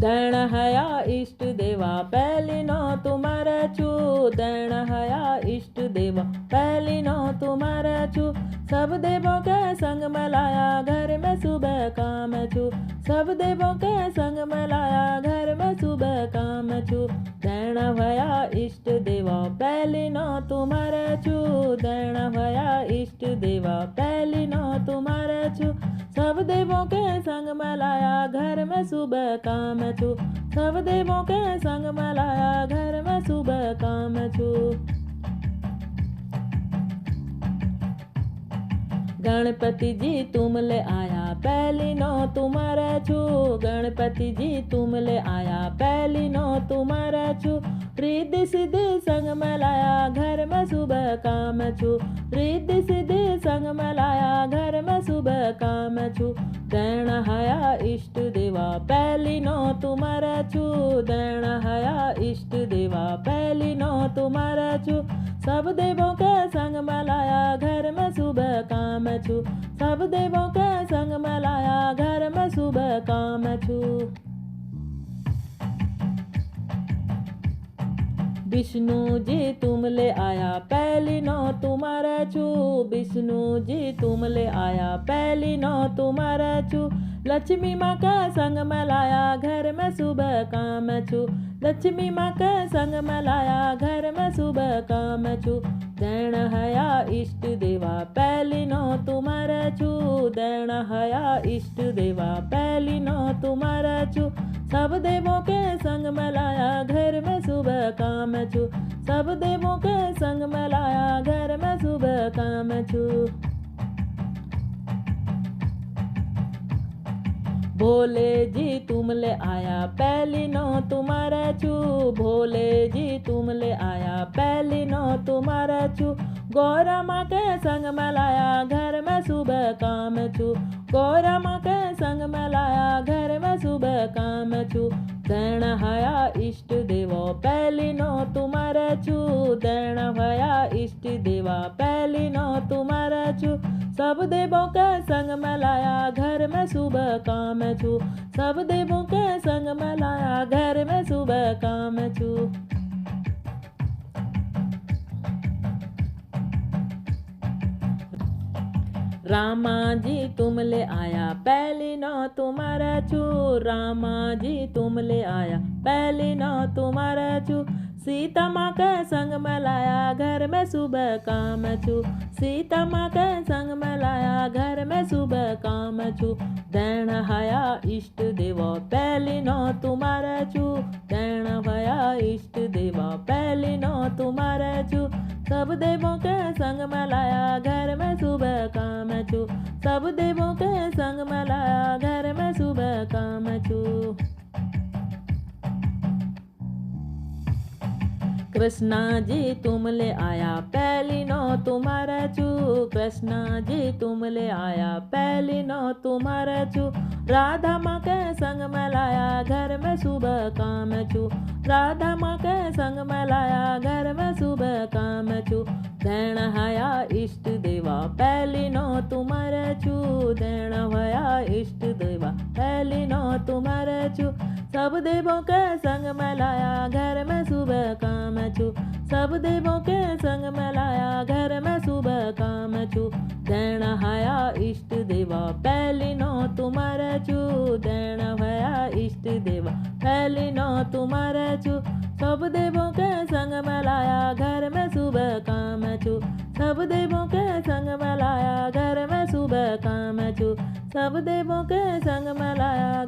Then हया इष्ट देवा पहली नो तुम्हारे छू। दैन हया इष्ट देवा पहली नो तुम्हारे छू। सब देवों के संग मिलाया घर में सुबह काम छू। सब देवों के संग मिलाया घर में सुबह काम छू। दैन हया इष्ट देवा पहली नो तुम्हारे छू। दैन हया इष्ट देवा पहली नो तुम्हारे छू। सब देवों के संग मिलाया घर में सुबह काम छू। सब देवों के संग मिलाया घर में सुबह काम छू। गणपति जी तुम ले आया पहली नो तुम्हारे छू। गणपति जी तुम ले आया पहली नो तुम्हारे छू। रिद्धि सिद्धि संग मिलाया घर में सुबह काम छू। रिद्धि सिद्धि संग मिलाया घर में सुबह काम छू। दैन हया इष्ट देवा पहली नो तुम्हारे छू। दैन हया इष्ट देवा पहली नो तुम्हारे छू। सब देवों के संग मिलाया घर में सुबह काम छू। सब देवों के संग मिलाया घर में सुबह काम छू। विष्णु जी तुम ले आया पहली नो तुम्हारे छू। विष्णु जी तुम ले आया पहली नो तुम्हारे छू। लक्ष्मी माँ का संग मिलाया घर में सुबह काम छू। लक्ष्मी माँ का संग मिलाया घर में सुबह काम छू। दैन हया इष्ट देवा पहली नो तुम्हारे छू। दैन हया इष्ट देवा पहली नो तुम्हारे छू। सब देवों के संग मिलाया घर में सुबह काम छू। सब देवों के संग मिलाया घर में सुबह काम छू। भोले जी तुम ले आया पहली नो तुम्हारे छू। भोले जी तुम ले आया पहली नो तुम्हारे छू। गौरा माँ के संग मिलाया घर में सुबह काम छू। गौरा माँ के संग मिलाया घर में सुबह काम छू। दैन हया इष्ट देवो पहली नो तुम्हारे छू। दैन हया इष्ट देवा पहली नो तुम्हारे छू। सब देवों के संग मिलाया घर में सुबह काम छू। सब देवों के संग मिलाया घर में सुबह काम छू। रामा जी तुम ले आया पहली नो तुम्हारे छू। रामा जी तुम ले आया पहली नो तुम्हारे छू। सीता माँ के संग मिलाया घर में सुबह काम छू। सीता माँ के संग मिलाया घर में सुबह काम छू। दैन हया इष्ट देवा पहली नो तुम्हारे छू। दैन हया इष्ट देवा पहली नो तुम्हारे छू। सब देवों के संग मिलाया घर में सुबह काम छू। सब देवों के संग मिलाया घर में सुबह काम छू। कृष्णा जी तुम ले आया पहली नो तुम्हारे छू। कृष्णा जी तुम ले आया पहली नो तुम्हारे छू। राधा माँ के संग मिलाया घर में सुबह काम छू। राधा माँ के संग मिलाया घर में सुबह काम छू। दैन हया इष्ट देवा पहली नो तुम्हारे छू। दैन हया इष्ट देवा पहली नो तुम्हारे छू। सब देवों के संग मिलाया घर में सुबह काम छू। सब देवों के संग मिलाया घर में सुबह काम छू। दैन हया इष्ट देवा पहली नो तुम्हारे छू। दैन हया इष्ट देवा पहली नो तुम्हारे छू। सब देवों के संग मिलाया घर में सुबह काम छू। सब देवों के संग मिलाया घर में सुबह काम छू। सब देवों के संग मिलाया